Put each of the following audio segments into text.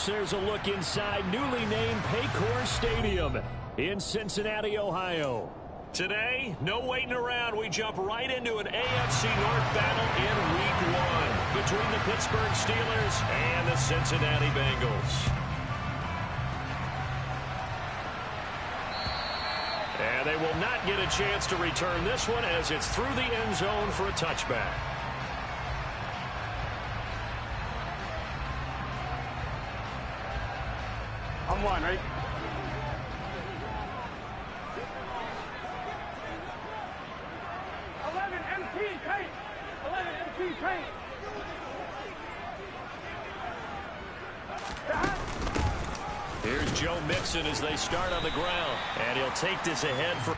folks, there's a look inside newly named Paycor Stadium in Cincinnati, Ohio. Today, no waiting around. We jump right into an AFC North battle in Week 1 between the Pittsburgh Steelers and the Cincinnati Bengals. And they will not get a chance to return this one as it's through the end zone for a touchback. I'm one, right? Here's Joe Mixon as they start on the ground. And he'll take this ahead for...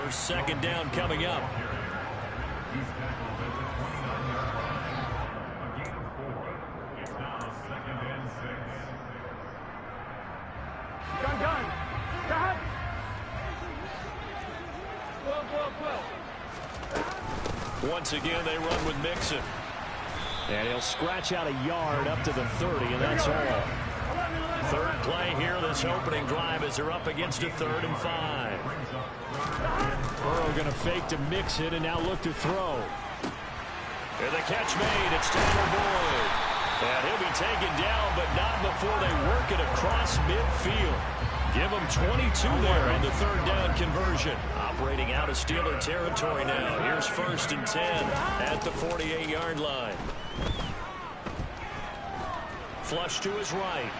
Second down coming up. Gun. Once again, they run with Mixon. And he'll scratch out a yard up to the 30, and that's all. Third play here, this opening drive, as they're up against a 3rd and 5. Burrow going to fake to Mixon and now look to throw. And the catch made. It's Tyler Boyd. And he'll be taken down, but not before they work it across midfield. Give him 22 there on the 3rd down conversion. Operating out of Steeler territory now. Here's 1st and 10 at the 48-yard line. Flush to his right.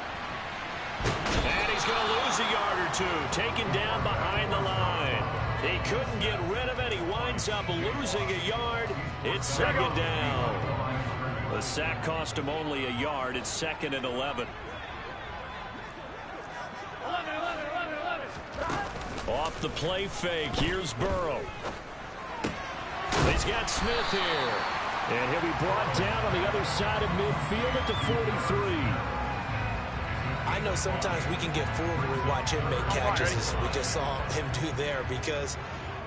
And he's going to lose a yard or two. Taken down behind the line. He couldn't get rid of it. He winds up losing a yard. It's 2nd down. The sack cost him only a yard. It's 2nd and 11. Off the play fake. Here's Burrow. He's got Smith here. And he'll be brought down on the other side of midfield at the 43. I know sometimes we can get fooled when we watch him make catches, as we just saw him do there, because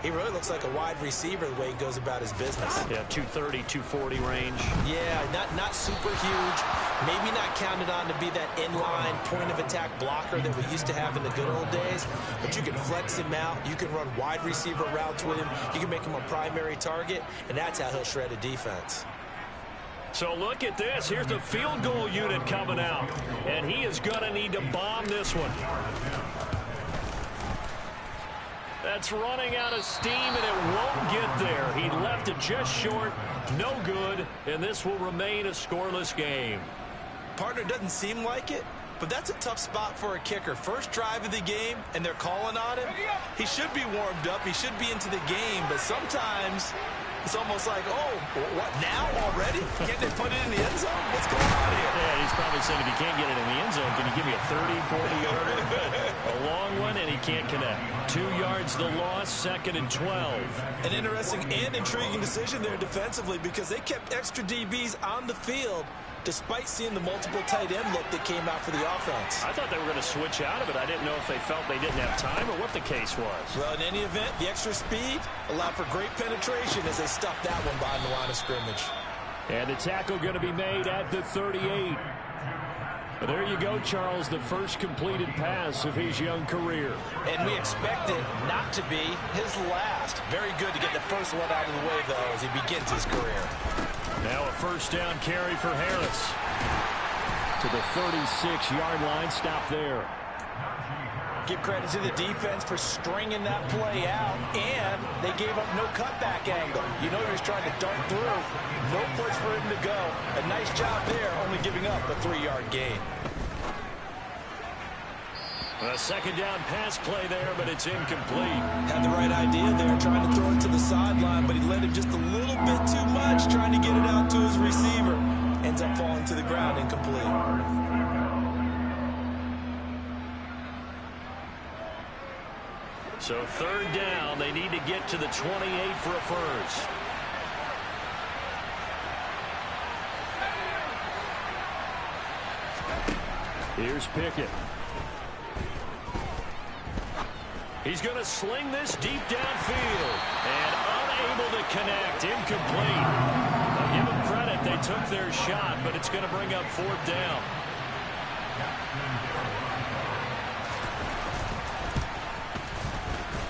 he really looks like a wide receiver the way he goes about his business. Yeah, 230, 240 range. Yeah, not super huge. Maybe not counted on to be that inline point-of-attack blocker that we used to have in the good old days, but you can flex him out. You can run wide receiver routes with him. You can make him a primary target, and that's how he'll shred a defense. So look at this. Here's the field goal unit coming out. And he is going to need to bomb this one. That's running out of steam, and it won't get there. He left it just short. No good, and this will remain a scoreless game. Partner, doesn't seem like it, but that's a tough spot for a kicker. First drive of the game, and they're calling on him. He should be warmed up. He should be into the game, but sometimes it's almost like, oh, what, now already? Can't they put it in the end zone? What's going on here? Yeah, he's probably saying, if you can't get it in the end zone, can you give me a 30, 40-yarder? A long one, and he can't connect. 2 yards the loss, 2nd and 12. An interesting and intriguing decision there defensively, because they kept extra DBs on the field despite seeing the multiple tight end look that came out for the offense. I thought they were going to switch out of it. I didn't know if they felt they didn't have time or what the case was. Well, in any event, the extra speed allowed for great penetration as they stuffed that one behind the line of scrimmage. And the tackle going to be made at the 38. There you go, Charles, the first completed pass of his young career. And we expect it not to be his last. Very good to get the first one out of the way, though, as he begins his career. Now a first down carry for Harris. To the 36-yard line, stop there. Give credit to the defense for stringing that play out, and they gave up no cutback angle. You know he was trying to dart through. No place for him to go. A nice job there, only giving up a 3-yard gain. A second down pass play there, but it's incomplete. Had the right idea there, trying to throw it to the sideline, but he led him just a little bit too much, trying to get it out to his receiver. Ends up falling to the ground, incomplete. So third down, they need to get to the 28 for a first. Here's Pickett. He's going to sling this deep downfield and unable to connect. Incomplete. I'll give them credit. They took their shot, but it's going to bring up fourth down.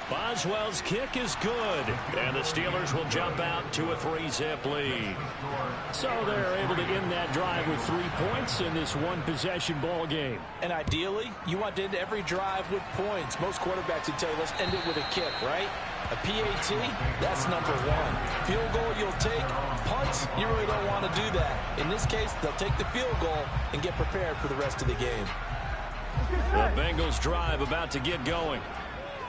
Boswell's kick is good, and the Steelers will jump out to a 3-zip lead. So they're able to end that drive with 3 points in this one-possession ball game. And ideally, you want to end every drive with points. Most quarterbacks would tell you, let's end it with a kick, right? A PAT, that's number 1. Field goal you'll take. Punts, you really don't want to do that. In this case, they'll take the field goal and get prepared for the rest of the game. The Bengals drive about to get going.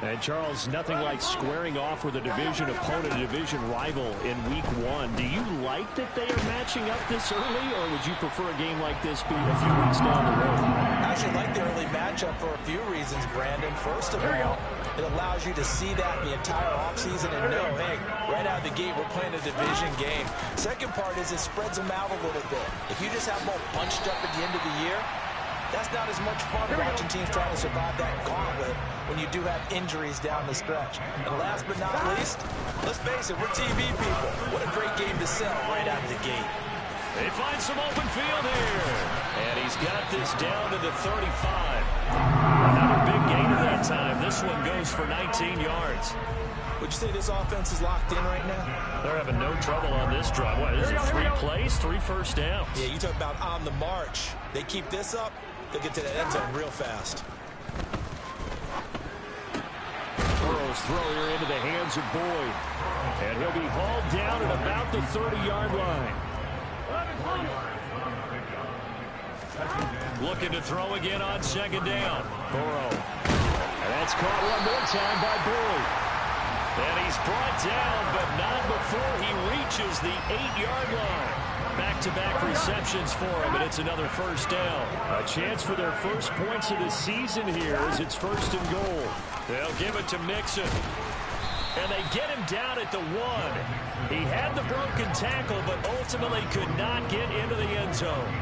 And, Charles, nothing like squaring off with a division opponent, a division rival in Week 1. Do you like that they are matching up this early, or would you prefer a game like this be a few weeks down the road? I actually like the early matchup for a few reasons, Brandon. First of all, it allows you to see that the entire offseason and know, hey, right out of the gate, we're playing a division game. Second part is it spreads them out a little bit. If you just have them all bunched up at the end of the year, that's not as much fun watching teams trying to survive that gauntlet when you do have injuries down the stretch. And last but not least, let's face it, we're TV people. What a great game to sell right out of the gate. They find some open field here. And he's got this down to the 35. Another big gain at that time. This one goes for 19 yards. Would you say this offense is locked in right now? They're having no trouble on this drive. What, is it 3 plays, 3 first downs? Yeah, you talk about on the march. They keep this up, they'll get to that end zone real fast. Burrow's throw here into the hands of Boyd. And he'll be hauled down at about the 30-yard line. Looking to throw again on second down. Burrow. And that's caught one more time by Boyd. And he's brought down, but not before he reaches the 8-yard line. Back-to-back receptions for him, and it's another first down. A chance for their first points of the season here as it's first and goal. They'll give it to Mixon. And they get him down at the 1. He had the broken tackle, but ultimately could not get into the end zone.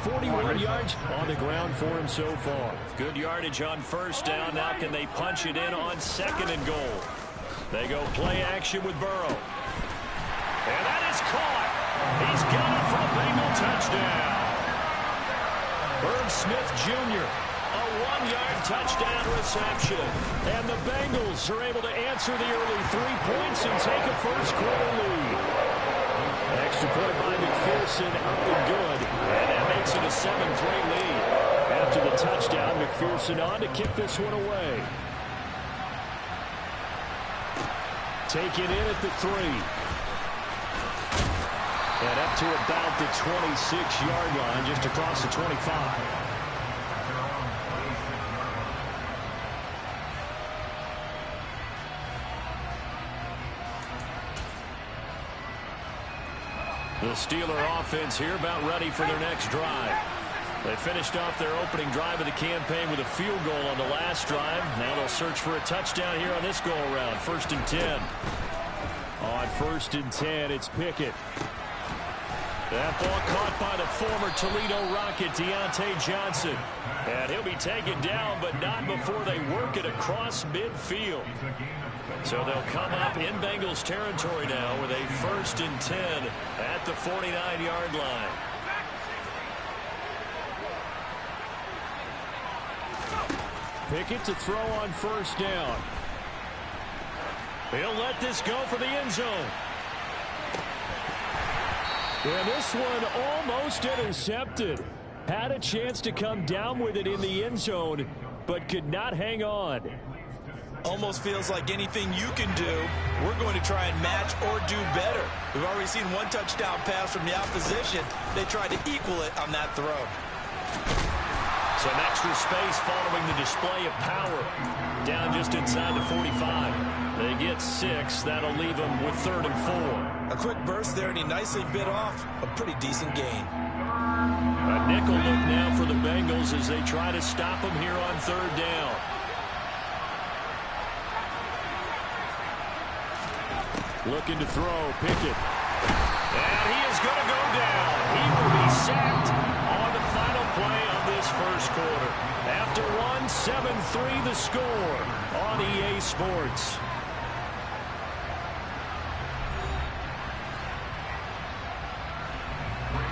41 yards on the ground for him so far. Good yardage on first down. Now can they punch it in on second and goal? They go play action with Burrow. And that is caught. He's got it for a Bengal touchdown. Herb Smith Jr., a 1-yard touchdown reception. And the Bengals are able to answer the early 3 points and take a first-quarter lead. Extra point by McPherson, up and good. And that makes it a 7-3 lead. After the touchdown, McPherson on to kick this one away. Taken in at the 3. And up to about the 26-yard line, just across the 25. The Steeler offense here about ready for their next drive. They finished off their opening drive of the campaign with a field goal on the last drive. Now they'll search for a touchdown here on this go-around. 1st and 10. On 1st and 10, it's Pickett. That ball caught by the former Toledo Rocket, Deontay Johnson. And he'll be taken down, but not before they work it across midfield. So they'll come up in Bengals territory now with a 1st and 10 at the 49-yard line. Pickett to throw on 1st down. He'll let this go for the end zone. And this one almost intercepted. Had a chance to come down with it in the end zone, but could not hang on. Almost feels like anything you can do, we're going to try and match or do better. We've already seen one touchdown pass from the opposition. They tried to equal it on that throw. Some extra space following the display of power. Down just inside the 45. They get 6. That'll leave them with 3rd and 4. A quick burst there, and he nicely bit off a pretty decent gain. A nickel look now for the Bengals as they try to stop him here on 3rd down. Looking to throw, Pickett. And he is going to go down. He will be sacked on the final play of this 1st quarter. After one, 7-3 the score on EA Sports.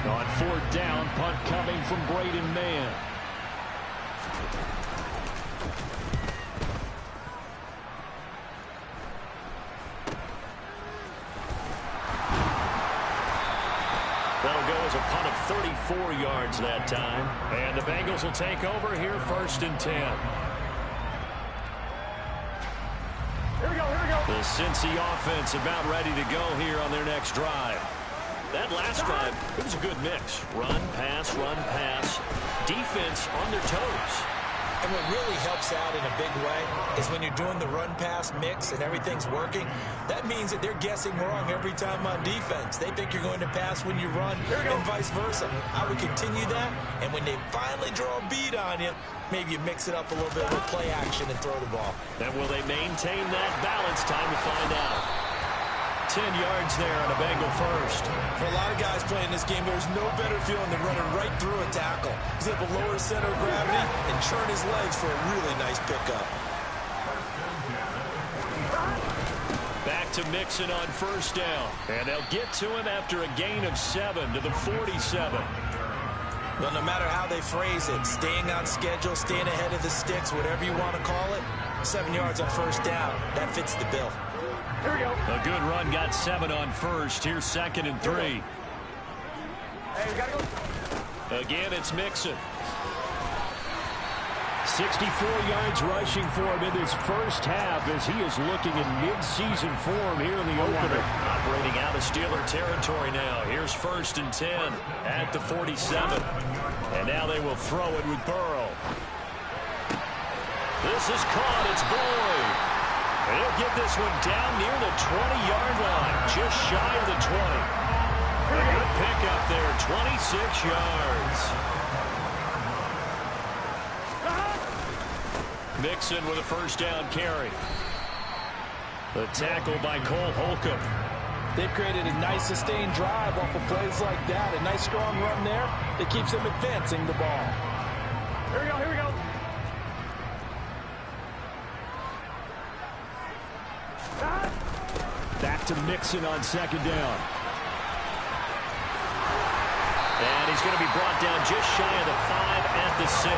On 4th down, punt coming from Braden Mann. That'll go as a punt of 34 yards that time. And the Bengals will take over here 1st and 10. Here we go, here we go. The Cincy offense about ready to go here on their next drive. That last drive, it was a good mix. Run, pass, defense on their toes. And what really helps out in a big way is when you're doing the run-pass mix and everything's working, that means that they're guessing wrong every time on defense. They think you're going to pass when you run and vice versa. I would continue that, and when they finally draw a bead on you, maybe you mix it up a little bit with play action and throw the ball. And will they maintain that balance? Time to find out. 10 yards there on a Bengal 1st. For a lot of guys playing this game, there's no better feeling than running right through a tackle. He's able to lower his center of gravity and churn his legs for a really nice pickup. Back to Mixon on 1st down. And they'll get to him after a gain of 7 to the 47. Well, no matter how they phrase it, staying on schedule, staying ahead of the sticks, whatever you want to call it, 7 yards on 1st down, that fits the bill. Here we go. A good run, got 7 on 1st. Here's 2nd and 3. Hey, we gotta go. Again, it's Mixon. 64 yards rushing for him in this 1st half as he is looking in mid-season form here in the opener. Operating out of Steeler territory now. Here's 1st and 10 at the 47. And now they will throw it with Burrow. This is caught. It's Boyd. He'll get this one down near the 20-yard line, just shy of the 20. A good pickup there, 26 yards. Mixon with a 1st down carry. The tackle by Cole Holcomb. They've created a nice sustained drive off of plays like that. A nice strong run there that keeps them advancing the ball. Here we go, here we go. Back to Mixon on 2nd down. And he's going to be brought down just shy of the 5 at the 6.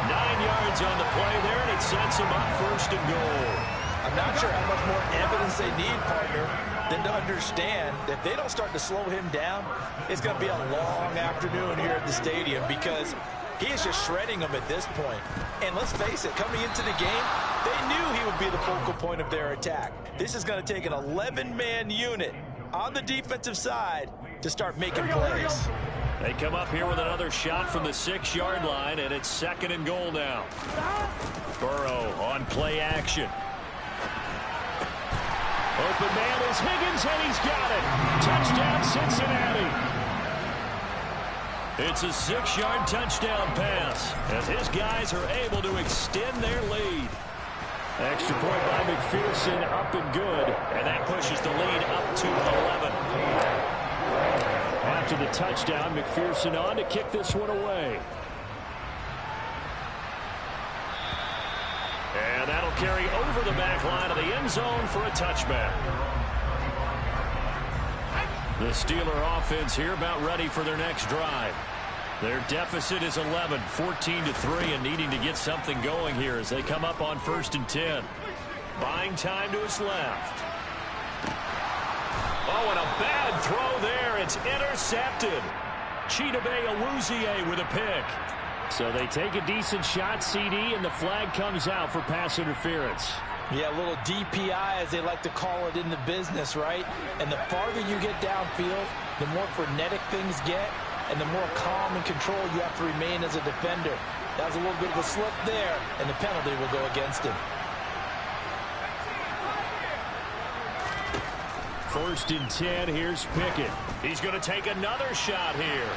9 yards on the play there, and it sets him up 1st and goal. I'm not sure how much more evidence they need, partner, than to understand that if they don't start to slow him down, it's going to be a long afternoon here at the stadium because he is just shredding them at this point. And let's face it, coming into the game, They knew he would be the focal point of their attack. This is going to take an 11-man unit on the defensive side to start making plays. They come up here with another shot from the 6-yard line, and it's 2nd and goal now. Burrow on play action. Open man is Higgins, and he's got it. Touchdown, Cincinnati. It's a 6-yard touchdown pass, as his guys are able to extend their lead. Extra point by McPherson, up and good, and that pushes the lead up to 11. After the touchdown, McPherson on to kick this one away. And that'll carry over the back line of the end zone for a touchback. The Steeler offense here about ready for their next drive. Their deficit is 11, 14-3, and needing to get something going here as they come up on 1st and 10. Buying time to his left. Oh, and a bad throw there. It's intercepted. Chidobe Awuzie with a pick. So they take a decent shot, CD, and the flag comes out for pass interference. Yeah, a little DPI, as they like to call it in the business, right? And the farther you get downfield, the more frenetic things get, and the more calm and control you have to remain as a defender. That was a little bit of a slip there, and the penalty will go against him. 1st and 10, here's Pickett. He's going to take another shot here.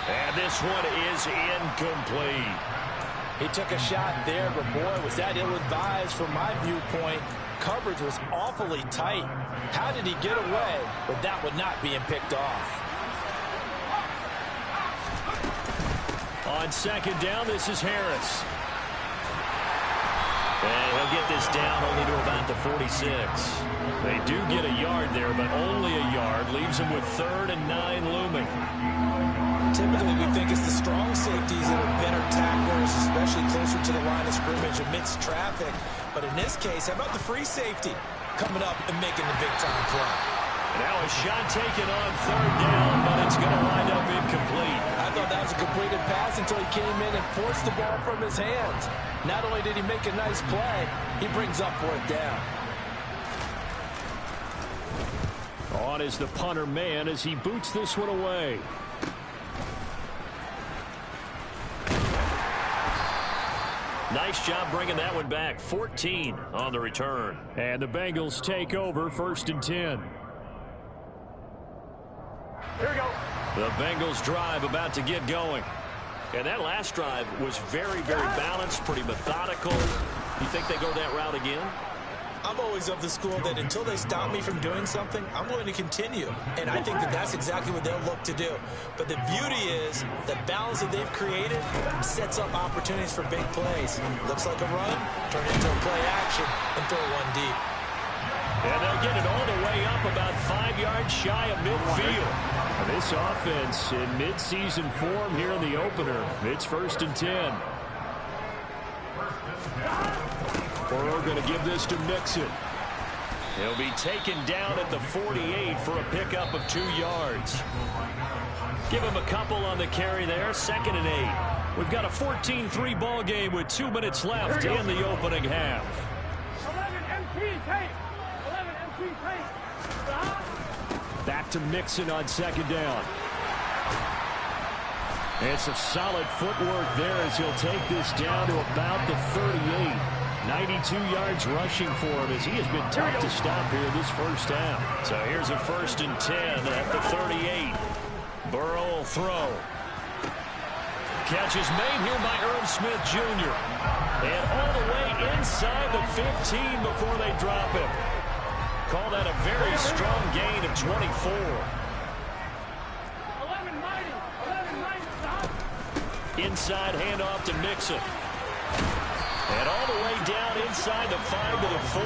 And this one is incomplete. He took a shot there, but boy, was that ill-advised from my viewpoint. Coverage was awfully tight. How did he get away with that one not being picked off? On 2nd down, this is Harris. And he'll get this down only to about the 46. They do get a yard there, but only a yard. Leaves them with 3rd and 9 looming. Typically, we think it's the strong safeties that are better tacklers, especially closer to the line of scrimmage amidst traffic. But in this case, how about the free safety coming up and making the big-time play? Now a shot taken on 3rd down, but it's going to wind up incomplete. I thought that was a completed pass until he came in and forced the ball from his hands. Not only did he make a nice play, he brings up 4th down. On is the punter man as he boots this one away. Nice job bringing that one back. 14 on the return. And the Bengals take over 1st and 10. Here we go. The Bengals drive about to get going. And that last drive was very, very balanced, pretty methodical. You think they go that route again? I'm always of the school that until they stop me from doing something, I'm going to continue. And I think that that's exactly what they'll look to do. But the beauty is the balance that they've created sets up opportunities for big plays. Looks like a run, turn it into a play action, and throw one deep. And they'll get it all the way up about 5 yards shy of midfield. This offense in midseason form here in the opener. It's 1st and 10. Burrow going to give this to Mixon. He'll be taken down at the 48 for a pickup of 2 yards. Give him a couple on the carry there. 2nd and 8. We've got a 14-3 ball game with 2 minutes left in the opening half. 11 MP tape. 11 MP tape. Back to Mixon on 2nd down. It's a solid footwork there as he'll take this down to about the 38. 92 yards rushing for him as he has been tough to stop here this first half. So here's a 1st and 10 at the 38. Burrow will throw. Catch is made here by Irv Smith Jr. And all the way inside the 15 before they drop him. Call that a very strong gain of 24. 11 mighty. 11 mighty. Stop. Inside handoff to Mixon. And all the way down inside the 5 to the 4.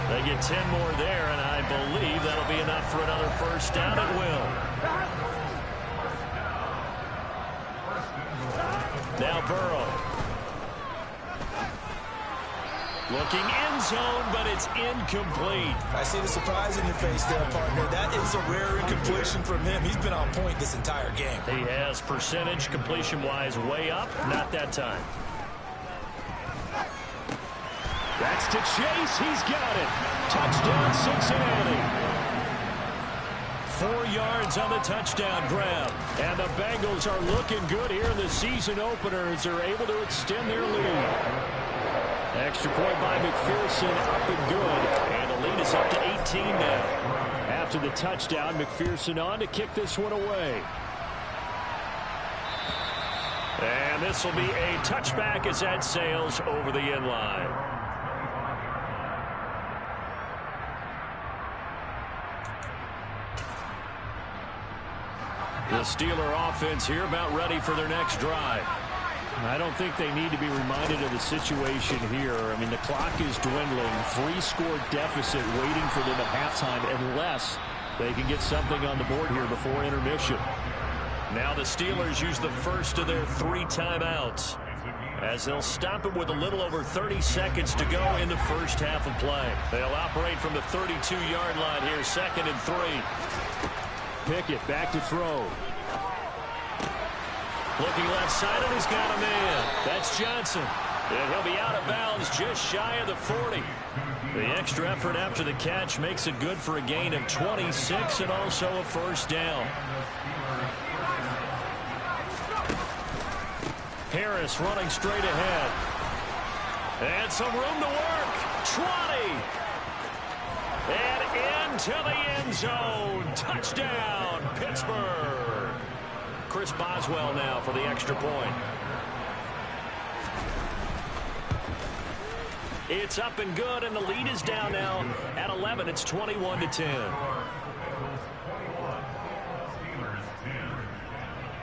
They get 10 more there, and I believe that'll be enough for another first down. It will. Now Burrow. Looking end zone, but it's incomplete. I see the surprise in your face there, partner. That is a rare incompletion from him. He's been on point this entire game. He has percentage completion-wise way up. Not that time. to Chase. He's got it. Touchdown, Cincinnati. 4 yards on the touchdown grab. And the Bengals are looking good here in the season opener as they're able to extend their lead. Extra point by McPherson, up and good. And the lead is up to 18 now. After the touchdown, McPherson on to kick this one away. And this will be a touchback as that sails over the end line. The Steeler offense here about ready for their next drive. I don't think they need to be reminded of the situation here. I mean, the clock is dwindling. 3-score deficit waiting for them at halftime unless they can get something on the board here before intermission. Now the Steelers use the first of their 3 timeouts as they'll stop it with a little over 30 seconds to go in the first half of play. They'll operate from the 32-yard line here, 2nd and 3. Pickett back to throw. Looking left side, and he's got a man. That's Johnson. And he'll be out of bounds just shy of the 40. The extra effort after the catch makes it good for a gain of 26 and also a first down. Harris running straight ahead. And some room to work. 20. And into the end zone. Touchdown, Pittsburgh. Chris Boswell now for the extra point. It's up and good, and the lead is down now at 11. It's 21-10.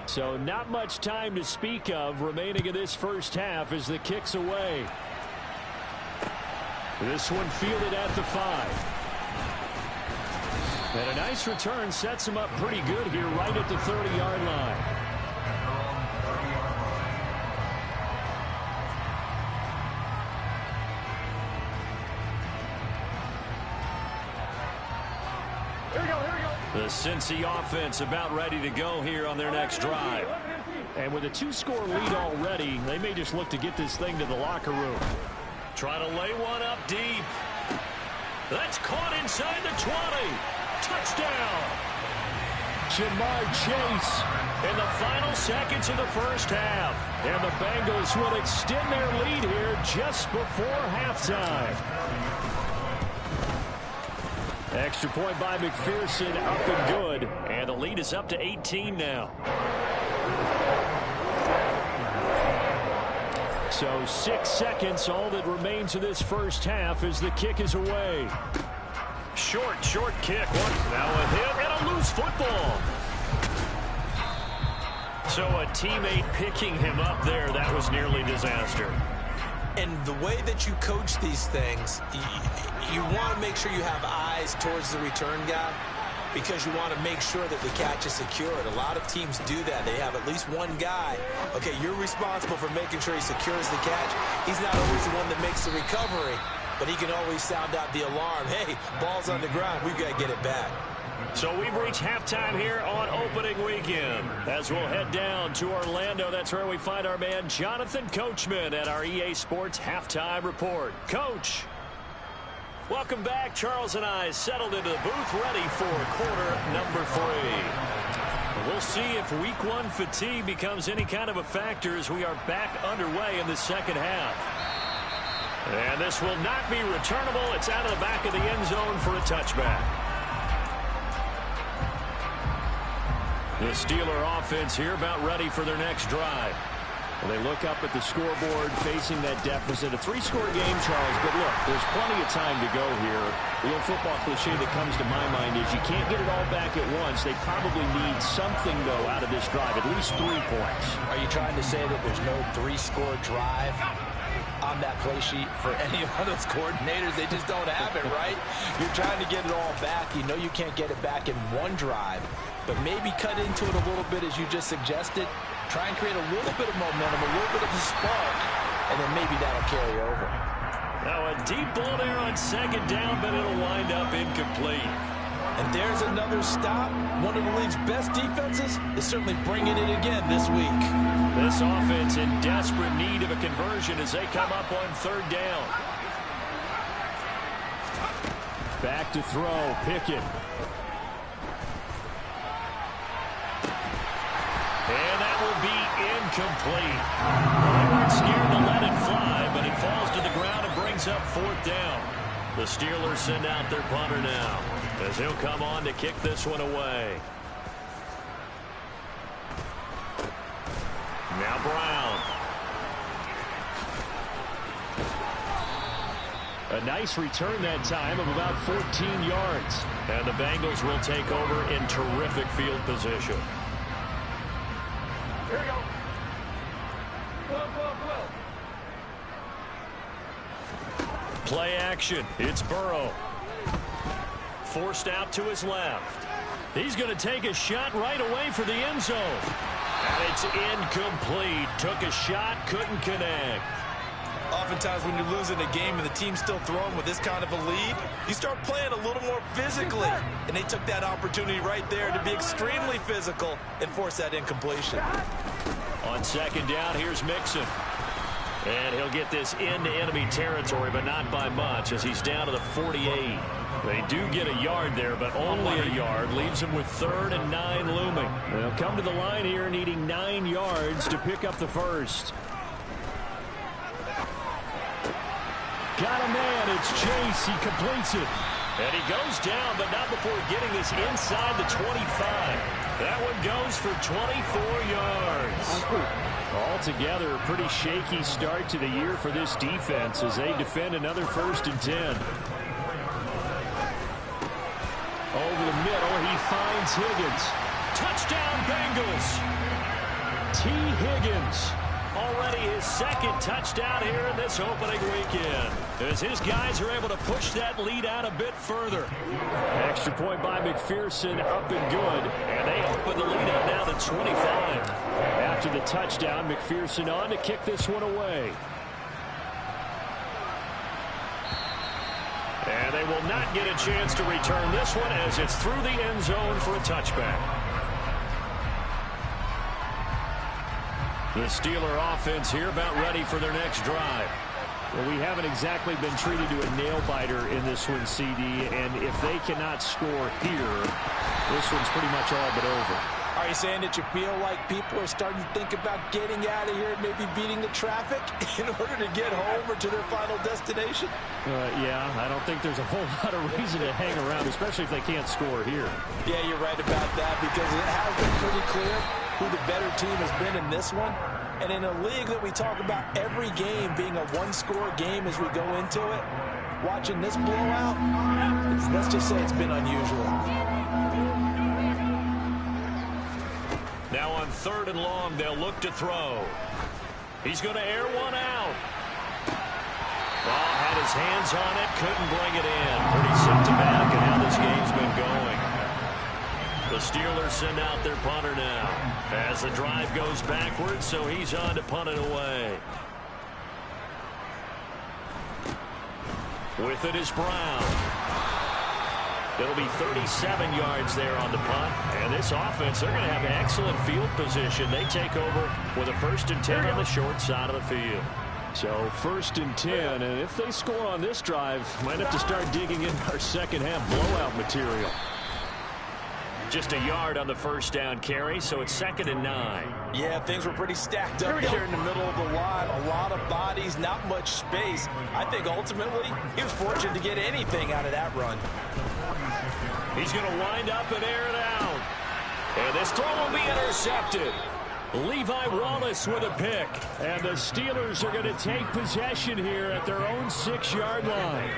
So not much time to speak of remaining in this first half as the kick's away. This one fielded at the 5. And a nice return sets him up pretty good here right at the 30-yard line. The Cincy offense about ready to go here on their next drive. And with a 2-score lead already, they may just look to get this thing to the locker room. Trying to lay one up deep. That's caught inside the 20. Touchdown. Jamar Chase in the final seconds of the first half. And the Bengals will extend their lead here just before halftime. Extra point by McPherson, up and good. And the lead is up to 18 now. So 6 seconds, all that remains of this first half as the kick is away. Short kick. Now a hit and a loose football. So a teammate picking him up there, that was nearly disaster. And the way that you coach these things, you want to make sure you have eyes towards the return guy because you want to make sure that the catch is secured. A lot of teams do that. They have at least one guy. Okay, you're responsible for making sure he secures the catch. He's not always the one that makes the recovery, but he can always sound out the alarm. Hey, ball's on the ground. We've got to get it back. So we've reached halftime here on opening weekend. As we'll head down to Orlando, that's where we find our man Jonathan Coachman at our EA Sports Halftime Report. Coach, welcome back. Charles and I settled into the booth ready for quarter number 3. We'll see if week 1 fatigue becomes any kind of a factor as we are back underway in the second half. And this will not be returnable. It's out of the back of the end zone for a touchback. The Steeler offense here about ready for their next drive. Well, they look up at the scoreboard facing that deficit. A 3-score game, Charles, but look, there's plenty of time to go here. The old football cliche that comes to my mind is you can't get it all back at once. They probably need something, though, out of this drive, at least 3 points. Are you trying to say that there's no 3-score drive on that play sheet for any of those coordinators? They just don't have it, right? You're trying to get it all back. You know you can't get it back in one drive, but maybe cut into it a little bit as you just suggested. Try and create a little bit of momentum, a little bit of a spark, and then maybe that'll carry over. Now a deep ball there on second down, but it'll wind up incomplete. And there's another stop. One of the league's best defenses is certainly bringing it again this week. This offense in desperate need of a conversion as they come up on third down. Back to throw, Pickett. And that will be incomplete. They weren't scared to let it fly, but it falls to the ground and brings up 4th down. The Steelers send out their punter now, as he'll come on to kick this one away. Now Brown. A nice return that time of about 14 yards. And the Bengals will take over in terrific field position. Here we go. Play action. It's Burrow. Forced out to his left. He's going to take a shot right away for the end zone. And it's incomplete. Took a shot, couldn't connect. Oftentimes when you're losing a game and the team's still throwing with this kind of a lead, you start playing a little more physically. And they took that opportunity right there to be extremely physical and force that incompletion. On 2nd down, here's Mixon. And he'll get this into enemy territory, but not by much, as he's down to the 48. They do get a yard there, but only a yard. Leaves him with 3rd and 9 looming. They'll come to the line here needing 9 yards to pick up the first. Got a man. It's Chase. He completes it. And he goes down, but not before getting this inside the 25. That one goes for 24 yards. Altogether, a pretty shaky start to the year for this defense as they defend another 1st and 10. Over the middle, he finds Higgins. Touchdown, Bengals. T. Higgins. Already his 2nd touchdown here in this opening weekend, as his guys are able to push that lead out a bit further. Extra point by McPherson, up and good, and they open the lead up now to 25. After the touchdown, McPherson on to kick this one away. And they will not get a chance to return this one, as it's through the end zone for a touchback. The Steeler offense here about ready for their next drive. Well, we haven't exactly been treated to a nail-biter in this one, CD, and if they cannot score here, this one's pretty much all but over. Are you saying that you feel like people are starting to think about getting out of here and maybe beating the traffic in order to get home or to their final destination? Yeah, I don't think there's a whole lot of reason to hang around, especially if they can't score here. Yeah, you're right about that, because it has been pretty clear who the better team has been in this one. And in a league that we talk about every game being a one-score game as we go into it, watching this blowout, let's just say it's been unusual. Now on 3rd and long, they'll look to throw. He's going to air one out. Ball had his hands on it, couldn't bring it in. Pretty symptomatic of how this game's been going. The Steelers send out their punter now, as the drive goes backwards, so he's on to punt it away. With it is Brown. It'll be 37 yards there on the punt. And this offense, they're going to have excellent field position. They take over with a 1st and 10 on the short side of the field. So 1st and 10, and if they score on this drive, might have to start digging in our second half blowout material. Just a yard on the 1st down carry, so it's 2nd and 9. Yeah, things were pretty stacked up here in the middle of the line. A lot of bodies, not much space. I think ultimately he was fortunate to get anything out of that run. He's going to wind up and air it out. And this throw will be intercepted. Levi Wallace with a pick. And the Steelers are going to take possession here at their own 6-yard line.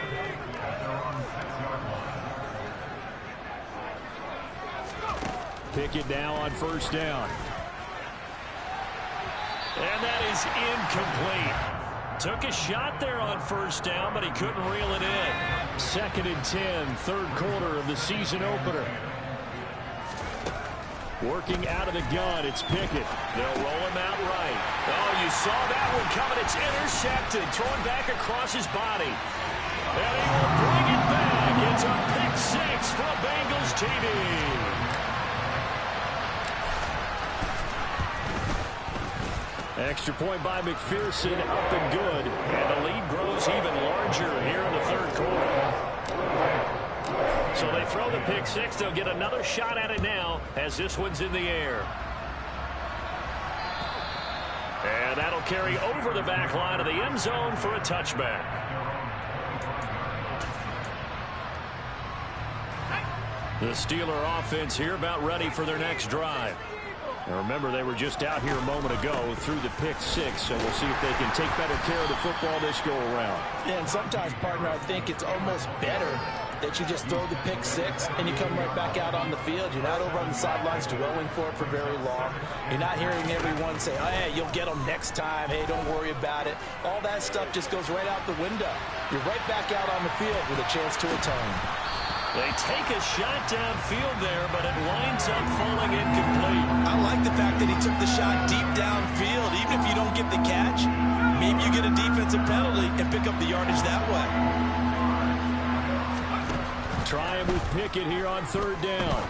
Pickett now on 1st down. And that is incomplete. Took a shot there on 1st down, but he couldn't reel it in. 2nd and 10, 3rd quarter of the season opener. Working out of the gun, it's Pickett. They'll roll him out right. Oh, you saw that one coming. It's intercepted. Thrown back across his body. And he will bring it back. It's a pick 6 for Bengals TD. Extra point by McPherson, up and good. And the lead grows even larger here in the 3rd quarter. So they throw the pick six. They'll get another shot at it now as this one's in the air. And that'll carry over the back line of the end zone for a touchback. The Steeler offense here about ready for their next drive. Now remember, they were just out here a moment ago through the pick six, so we'll see if they can take better care of the football this go around. Yeah, and sometimes, partner, I think it's almost better that you just throw the pick six and you come right back out on the field. You're not over on the sidelines dwelling for it for very long. You're not hearing everyone say, oh, hey, you'll get them next time. Hey, don't worry about it. All that stuff just goes right out the window. You're right back out on the field with a chance to atone. They take a shot downfield there, but it winds up falling incomplete. I like the fact that he took the shot deep downfield. Even if you don't get the catch, maybe you get a defensive penalty and pick up the yardage that way. Trying with Pickett here on third down.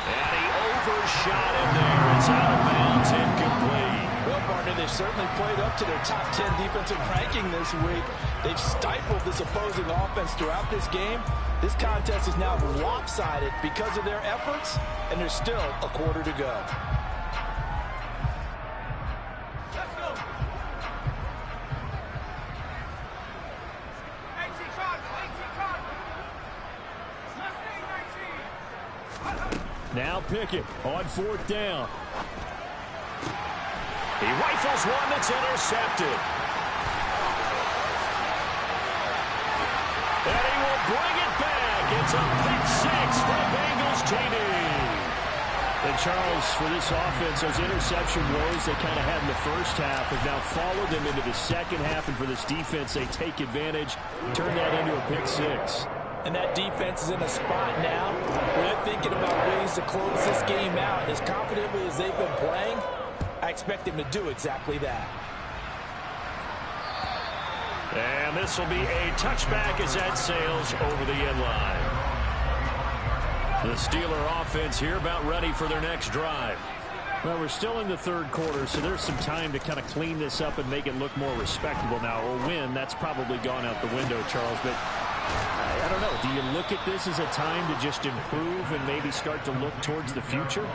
And he overshot him there. It's out of bounds, incomplete. Well, partner, they've certainly played up to their top 10 defensive ranking this week. They've stifled this opposing offense throughout this game. This contest is now lopsided because of their efforts, and there's still a quarter to go. Let's go. 18 Cardinals. Now Pickett on fourth down. He rifles one that's intercepted. And he will bring it back. It's a pick six for the Bengals, TD. And Charles, for this offense, those interception woes they kind of had in the first half have now followed them into the second half. And for this defense, they take advantage, turn that into a pick six. And that defense is in a spot now where they're thinking about ways to close this game out. As confidently as they've been playing, I expect them to do exactly that. And this will be a touchback as that sails over the end line. The Steeler offense here about ready for their next drive. Well, we're still in the third quarter, so there's some time to kind of clean this up and make it look more respectable now. A win, that's probably gone out the window, Charles, but I don't know. Do you look at this as a time to just improve and maybe start to look towards the future?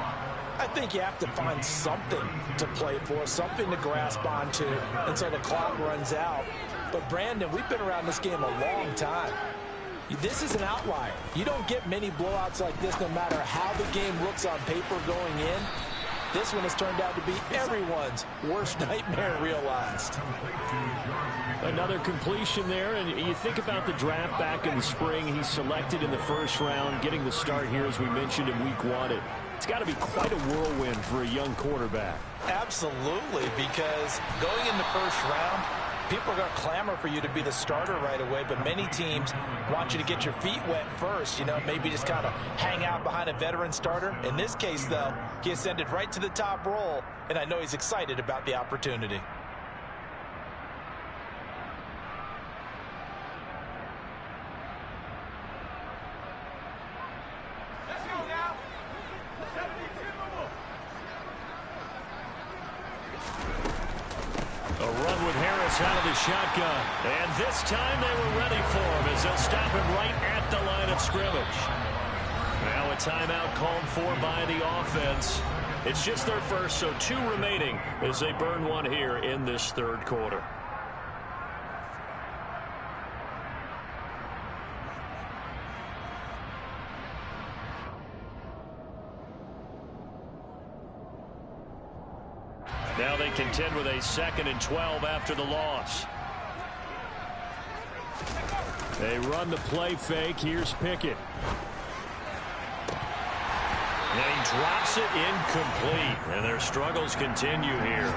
I think you have to find something to play for, something to grasp onto until the clock runs out. But, Brandon, we've been around this game a long time. This is an outlier. You don't get many blowouts like this no matter how the game looks on paper going in. This one has turned out to be everyone's worst nightmare realized. Another completion there, and you think about the draft back in the spring. He's selected in the first round, getting the start here, as we mentioned, in week one. It's got to be quite a whirlwind for a young quarterback. Absolutely, because going in the first round, people are going to clamor for you to be the starter right away, but many teams want you to get your feet wet first, you know, maybe just kind of hang out behind a veteran starter. In this case, though, he ascended right to the top role, and I know he's excited about the opportunity. Out of the shotgun, and this time they were ready for him as they'll stop him right at the line of scrimmage. Now a timeout called for by the offense. It's just their first, so 2 remaining as they burn one here in this third quarter. Now they contend with a 2nd and 12 after the loss. They run the play fake. Here's Pickett. And he drops it incomplete. And their struggles continue here.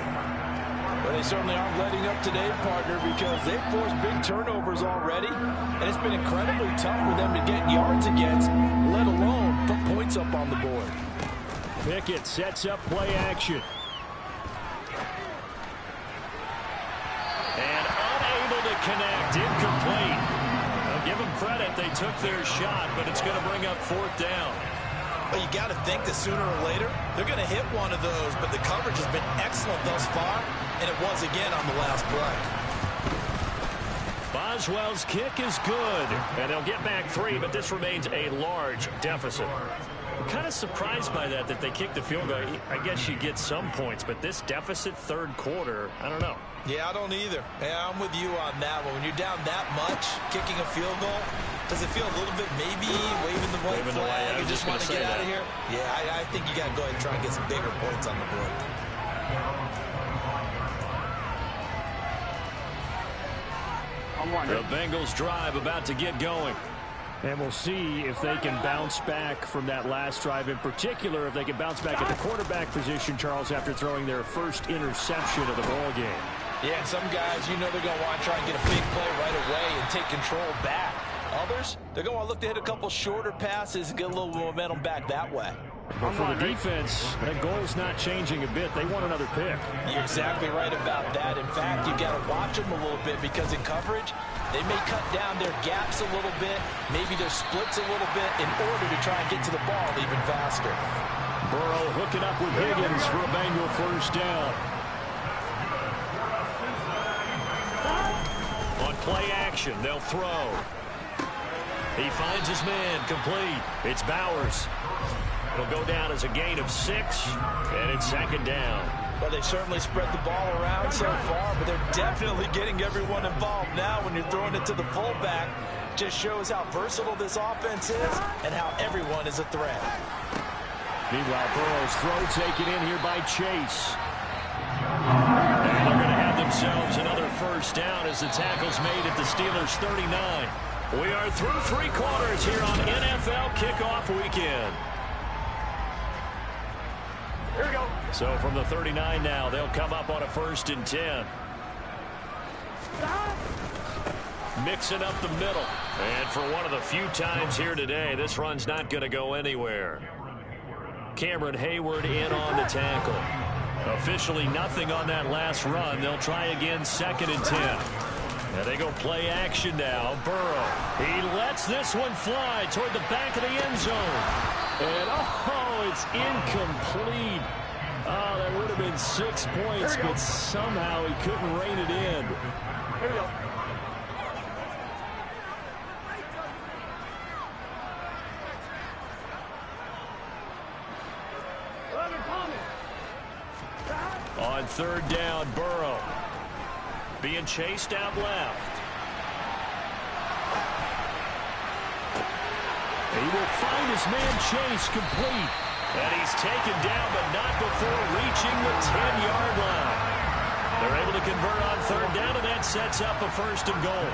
Well, they certainly aren't letting up today, partner, because they've forced big turnovers already. And it's been incredibly tough for them to get yards against, let alone put points up on the board. Pickett sets up play action. And unable to connect, incomplete. I'll give them credit, they took their shot, but it's going to bring up 4th down. Well, you got to think that sooner or later, they're going to hit one of those, but the coverage has been excellent thus far, and it was again on the last play. Boswell's kick is good. And they'll get back 3, but this remains a large deficit. I'm kind of surprised by that they kicked the field goal. I guess you get some points, but this deficit third quarter, I don't know. Yeah, I don't either. Yeah, I'm with you on that one. When you're down that much, kicking a field goal, does it feel a little bit maybe waving the white flag and just want to get out of here? Yeah, I think you got to go ahead and try and get some bigger points on the board. The Bengals drive about to get going. And we'll see if they can bounce back from that last drive. In particular, if they can bounce back at the quarterback position, Charles, after throwing their first interception of the ball game. Yeah, some guys, you know they're going to want to try and get a big play right away and take control back. Others, they're going to look to hit a couple shorter passes and get a little momentum back that way. But for the defense, that goal's not changing a bit. They want another pick. You're exactly right about that. In fact, you've got to watch them a little bit because in coverage, they may cut down their gaps a little bit, maybe their splits a little bit in order to try and get to the ball even faster. Burrow hooking up with Higgins for a Bengal first down. On play action, they'll throw. He finds his man, complete. It's Bowers. It'll go down as a gain of 6, and it's second down. Well, they certainly spread the ball around so far, but they're definitely getting everyone involved now when you're throwing it to the fullback. Just shows how versatile this offense is and how everyone is a threat. Meanwhile, Burrow's throw taken in here by Chase. And they're going to have themselves another first down as the tackle's made at the Steelers' 39. We are through 3 quarters here on NFL Kickoff Weekend. Here we go. So from the 39 now, they'll come up on a 1st and 10. Mixing up the middle. And for one of the few times here today, this run's not going to go anywhere. Cameron Hayward in on the tackle. Officially nothing on that last run. They'll try again 2nd and 10. And they go play action now. Burrow. He lets this one fly toward the back of the end zone. And, oh, it's incomplete. Oh, that would have been 6 points, but somehow he couldn't rein it in. Here we go. On 3rd down, Burrow. Being chased out left. He will find his man Chase complete. And he's taken down, but not before reaching the 10-yard line. They're able to convert on 3rd down, and that sets up a 1st and goal.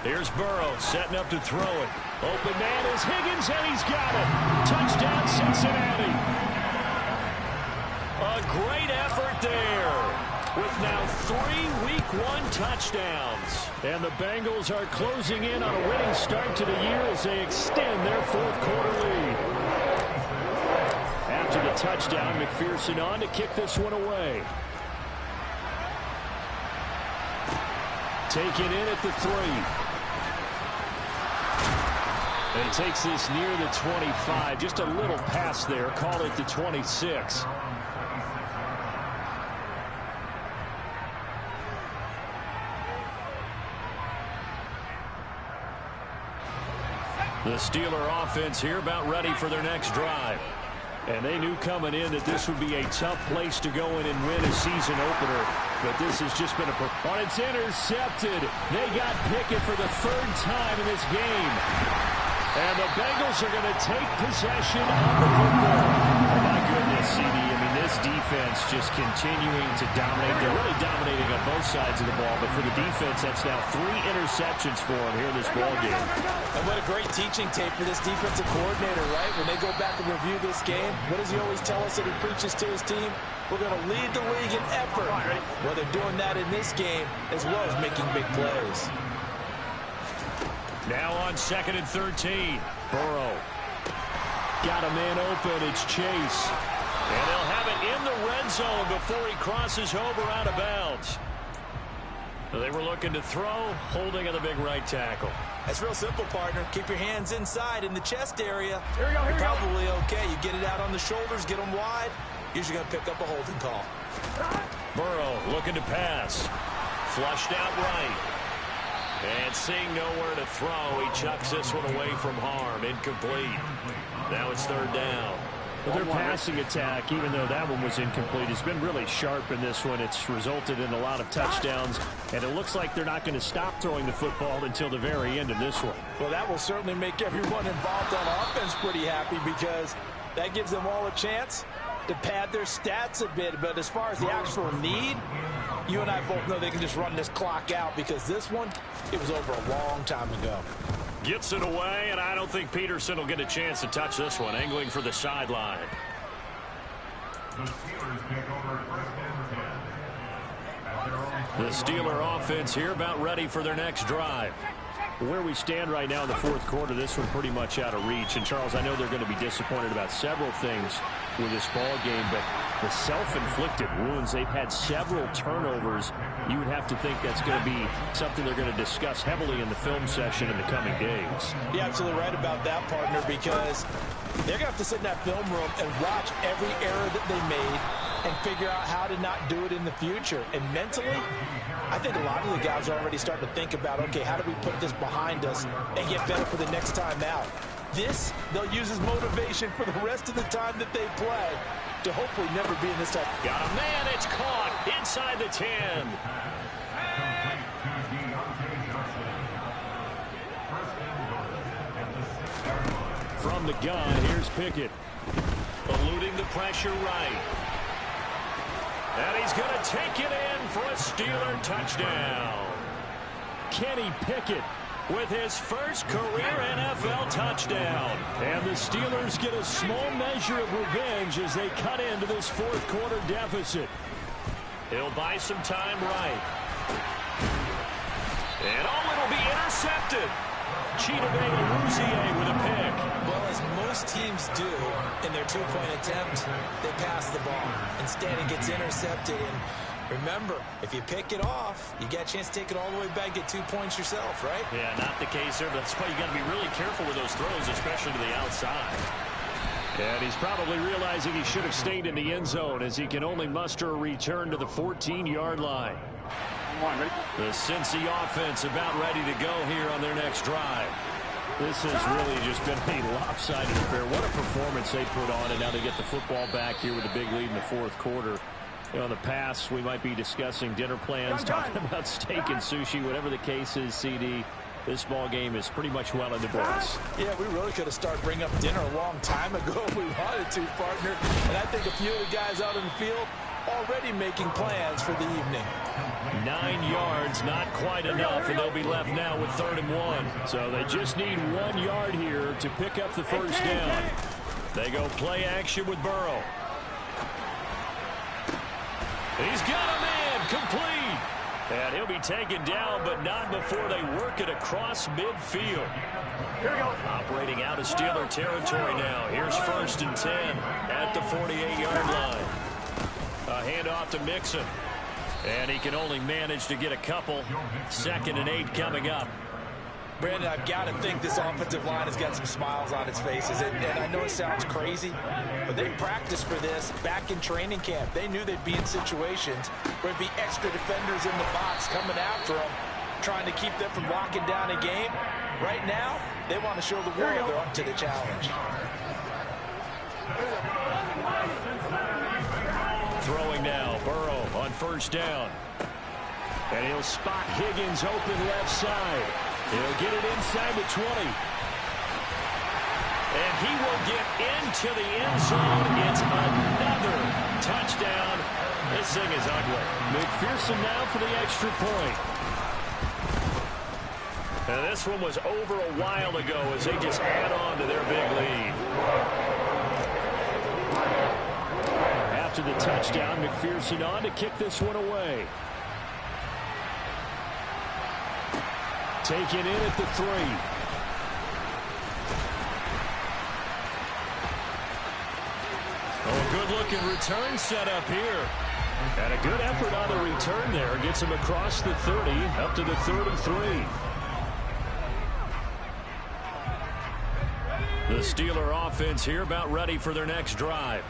Here's Burrow setting up to throw it. Open man is Higgins, and he's got it. Touchdown, Cincinnati. A great effort there. With now 3 Week 1 touchdowns. And the Bengals are closing in on a winning start to the year as they extend their 4th quarter lead. After the touchdown, McPherson on to kick this one away. Taken in at the 3. And he takes this near the 25. Just a little pass there. Call it the 26. The Steeler offense here about ready for their next drive. And they knew coming in that this would be a tough place to go in and win a season opener. But this has just been a... Oh, it's intercepted. They got Pickett for the 3rd time in this game. And the Bengals are going to take possession of the football. Oh, my goodness, CD. I mean, this defense just continuing to dominate. They're really dominating on both sides of the ball. But for the defense, that's now 3 interceptions for them here in this ball game. And what a great teaching tape for this defensive coordinator, right? When they go back and review this game, what does he always tell us that he preaches to his team? We're going to lead the league in effort. Well, they're doing that in this game as well as making big plays. Now on 2nd and 13. Burrow. Got a man open. It's Chase. And they'll have it in the red zone before he crosses over out of bounds. They were looking to throw, holding on the big right tackle. That's real simple, partner. Keep your hands inside in the chest area. Here we go, here we go. Probably okay. You get it out on the shoulders, get them wide. Usually going to pick up a holding call. Burrow looking to pass. Flushed out right. And seeing nowhere to throw, he chucks this one away from harm. Incomplete. Now it's third down. But their passing attack, even though that one was incomplete, has been really sharp in this one. It's resulted in a lot of touchdowns, and it looks like they're not going to stop throwing the football until the very end of this one. Well, that will certainly make everyone involved on offense pretty happy, because that gives them all a chance to pad their stats a bit. But as far as the actual need, you and I both know they can just run this clock out, because this one, it was over a long time ago. Gets it away, and I don't think Peterson will get a chance to touch this one. Angling for the sideline. The Steeler offense here about ready for their next drive. Where we stand right now in the fourth quarter, this one pretty much out of reach. And, Charles, I know they're going to be disappointed about several things with this ball game, but the self-inflicted wounds, they've had several turnovers. You would have to think that's going to be something they're going to discuss heavily in the film session in the coming days. You're absolutely right about that, partner, because they're going to have to sit in that film room and watch every error that they made and figure out how to not do it in the future. And mentally, I think a lot of the guys are already starting to think about, okay, how do we put this behind us and get better for the next time out? This, they'll use as motivation for the rest of the time that they play to hopefully never be in this type. Got a man, it's caught inside the 10. From the gun, here's Pickett. Eluding the pressure right. And he's going to take it in for a Steeler touchdown. Kenny Pickett with his first career NFL touchdown. And the Steelers get a small measure of revenge as they cut into this fourth quarter deficit. He'll buy some time right. And it'll be intercepted. Chidobe Awuzie with a pick. Well, as most teams do in their two-point attempt, they pass the ball. Instead, it gets intercepted. And remember, if you pick it off, you get a chance to take it all the way back, get 2 points yourself, right? Yeah, not the case there. That's why you got to be really careful with those throws, especially to the outside. And he's probably realizing he should have stayed in the end zone, as he can only muster a return to the 14-yard line. The Cincy offense about ready to go here on their next drive. This has really just been a lopsided affair. What a performance they put on, and now they get the football back here with a big lead in the fourth quarter. You know, in the past, we might be discussing dinner plans, talking about steak and sushi, whatever the case is, CD. This ball game is pretty much well in the books. Yeah, we really could have started bringing up dinner a long time ago if we wanted to, partner. And I think a few of the guys out in the field already making plans for the evening. 9 yards, not quite enough, and they'll be left now with 3rd and 1. So they just need 1 yard here to pick up the first down. They go play action with Burrow. He's got him in, complete. And he'll be taken down, but not before they work it across midfield. Here we go. Operating out of Steeler territory now. Here's 1st and 10 at the 48-yard line. A handoff to Mixon. And he can only manage to get a couple. 2nd and 8 coming up. Brandon, I've got to think this offensive line has got some smiles on its faces. And I know it sounds crazy, but they practiced for this back in training camp. They knew they'd be in situations where there'd be extra defenders in the box coming after them, trying to keep them from locking down a game. Right now, they want to show the world they're up to the challenge. Throwing now, Burrow on 1st down. And he'll spot Higgins open left side. He'll get it inside the 20. And he will get into the end zone. It's another touchdown. This thing is ugly. McPherson now for the extra point. And this one was over a while ago as they just add on to their big lead. After the touchdown, McPherson on to kick this one away. Taken in at the 3. Oh, good-looking return set up here. And a good effort on the return there. Gets him across the 30, up to the 33. The Steeler offense here about ready for their next drive.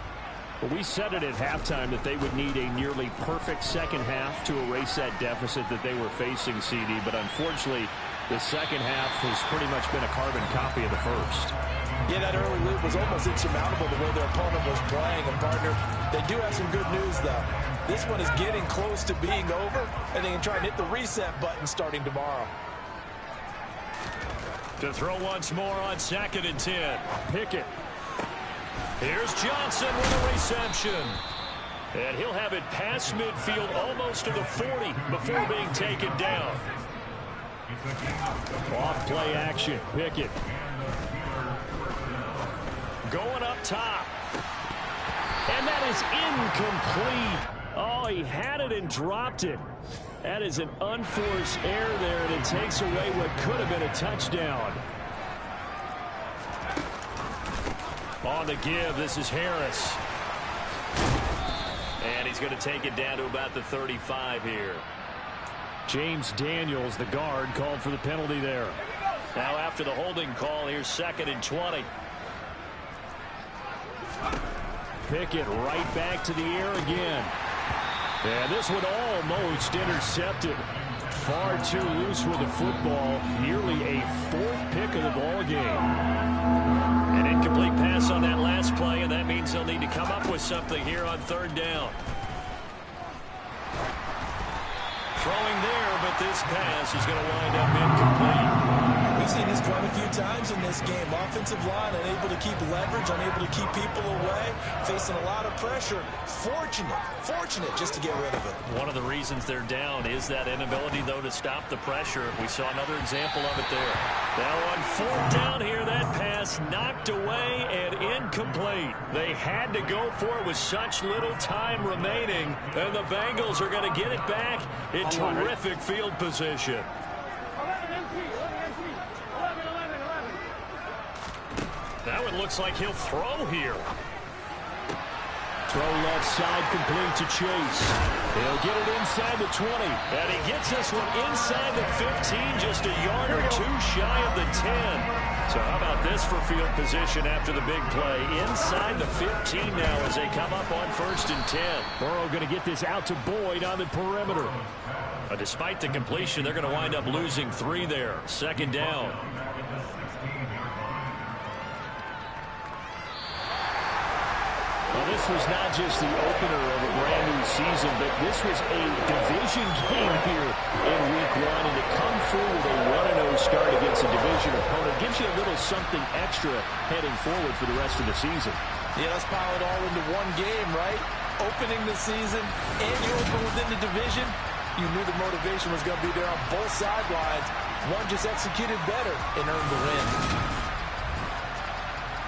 Well, we said it at halftime that they would need a nearly perfect second half to erase that deficit that they were facing, CD. But unfortunately, the second half has pretty much been a carbon copy of the first. Yeah, that early lead was almost insurmountable the way their opponent was playing. And, partner, they do have some good news, though. This one is getting close to being over, and they can try and hit the reset button starting tomorrow. To throw once more on 2nd and 10. Pickett. Here's Johnson with a reception. And he'll have it past midfield almost to the 40 before being taken down. Off play action. Pickett. Going up top. And that is incomplete. Oh, he had it and dropped it. That is an unforced error there, and it takes away what could have been a touchdown. On the give, this is Harris. And he's going to take it down to about the 35 here. James Daniels, the guard, called for the penalty there. Now after the holding call, here's 2nd and 20. Pickett right back to the air again. And this one almost intercepted. Far too loose with the football. Nearly a 4th pick of the ball game. An incomplete pass on that last play, and that means they'll need to come up with something here on 3rd down. Throwing there, but this pass is going to wind up incomplete. We've seen this quite a few times in this game. Offensive line unable to keep leverage, unable to keep people away, facing a lot of pressure. Fortunate just to get rid of it. One of the reasons they're down is that inability, though, to stop the pressure. We saw another example of it there. Now on 4th down here, that pass knocked away and incomplete. They had to go for it with such little time remaining, and the Bengals are going to get it back in terrific field position. 11 MP, 11 MP, 11, 11, 11. That one looks like he'll throw here. Throw left side complete to Chase. He'll get it inside the 20. And he gets this one inside the 15, just a yard or two shy of the 10. So how about this for field position after the big play? Inside the 15 now as they come up on 1st and 10. Burrow going to get this out to Boyd on the perimeter. Despite the completion, they're going to wind up losing 3 there. 2nd down. Well, this was not just the opener of a brand new season, but this was a division game here in week 1. And to come through with a 1-0 start against a division opponent gives you a little something extra heading forward for the rest of the season. Yeah, let's pile it all into one game, right? Opening the season, and you open within the division. You knew the motivation was going to be there on both sidelines. One just executed better and earned the win.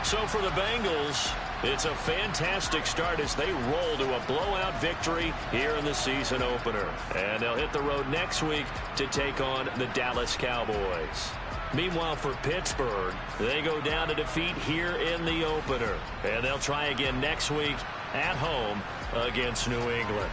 So for the Bengals, it's a fantastic start as they roll to a blowout victory here in the season opener. And they'll hit the road next week to take on the Dallas Cowboys. Meanwhile, for Pittsburgh, they go down to defeat here in the opener. And they'll try again next week at home against New England.